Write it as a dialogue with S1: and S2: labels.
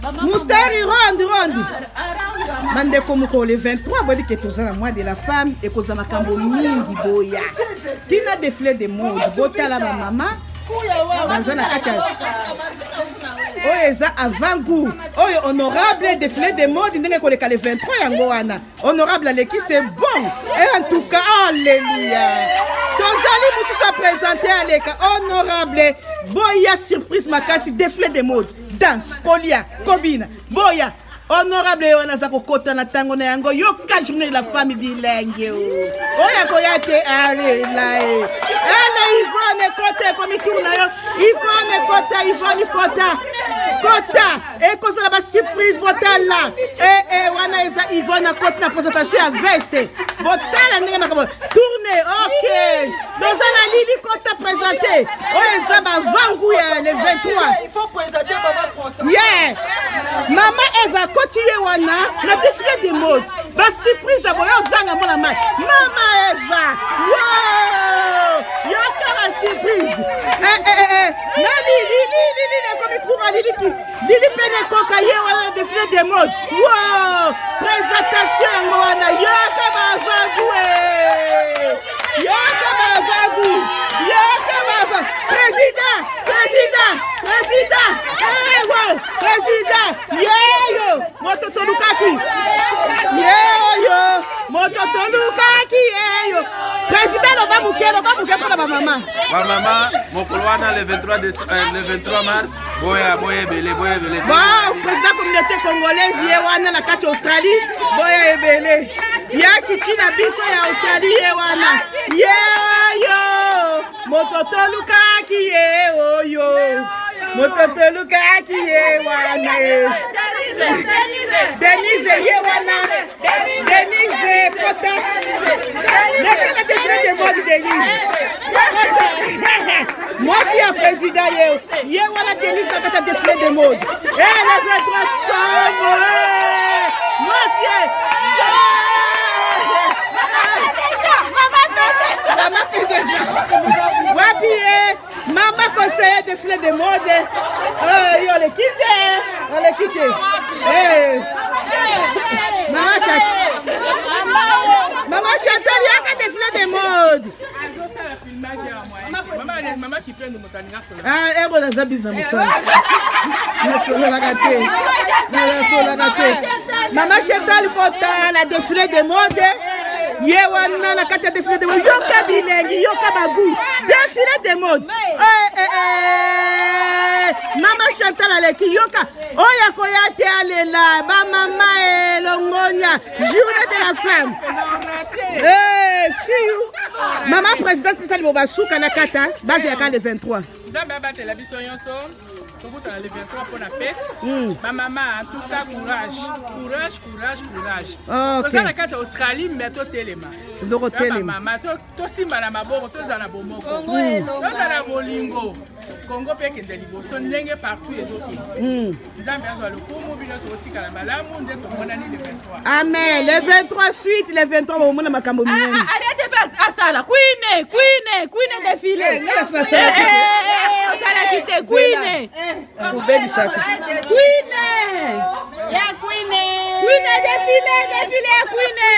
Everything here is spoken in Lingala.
S1: Moustari ronde. Mandeko moko le 23 bobi que toza na mois de la femme et koza makambo mingi boya. Tina défilé de mode botala ba mama. Bazana kaka. Oyo avant goût. Oyo honorable défilé de mode ndenge koleka le 23 yango wana. Honorable Aleki c'est bon. Et en tout cas alléluia. Tozali mususu présenté Aleka honorable boya surprise makasi défilé de mode. Danse, Kolia, Kobina, Boya, honorable wana za kokota na tango na yango yoka journée de la femme bilingue. Oya koyate are lai. Ale Yvonne Kota komi tourna yo. Yvonne Kota. Et koza la ba surprise botala. Wana eza Yvonne Kota na présentation à veste. Botala ndenge makabo. Tourner, OK. Dans un Lili Kota présenté. Oya eza ba vangu ya le 23.
S2: Il faut présenter Maman Kota.
S1: Yeah. Maman Eva Kotiye wana na défilé de mode. Ba surprise abo yo zanga mona mai. Mama Eva. Wow! Yoka la surprise. Nani Lili comme courant Lili pene koka ye wana défilé de mode. Wow! Présentation wana yoka ba vagu. Yoka ba vagu. Président. Wow! Président. Yeyo. Mototo Lukaki. Président Lobamuke pour la maman.
S3: Ma maman, mon colwana le 23 mars. Boya belé.
S1: Wow, président communauté congolaise yewana na kati Australie. Boya ebele. Ya chichi na biso ya Australie yewana. Yeyo. Mototo Lukaki yeyo. Mototo Lukaki yewana. Denise yewana. Denise Kota. Lekana défilé de mode Denise. Moi si un président yewana Denise na kata défilé de mode. Et le 23 chambre. Moi si Maman conseiller défilé de mode. On les quitté. Maman Chantal, il y a qu'un défilé de mode. Maman qui prend de mon ah, bon, dans un business. Maman Chantal, la défilé de mode. Yewana na kati défilé de mode. Yoka bilengi, yoka bagou. Défilé de mode. Maman Chantal Aleki yoka. Oya koyate alela. Ba mama longonya. Journée de la femme. See you. Maman présidente spéciale Bobasuka na kata. Base ya le 23.
S4: Zambaba la biso yonso. Pour le 23 pour la fête. Ma maman, en tout cas, courage.
S1: Ok.
S4: Toza na kati Australie, mais to telema.
S1: Ndoko telema.
S4: Maman, to simba na maboko, to za na bomoko. To za na bolingo. Congo pe kende liboso ndenge partout ezoki. Nzambe azwa lokumu bino so tika la malamu nde to mona ni le 23.
S1: Amen. Le 23 suite, le 23 au mona makambo minene.
S2: Arrête pas asala. Queen défilé. Osala kite Queen.
S1: Baby saka.
S2: Queen défilé Queen.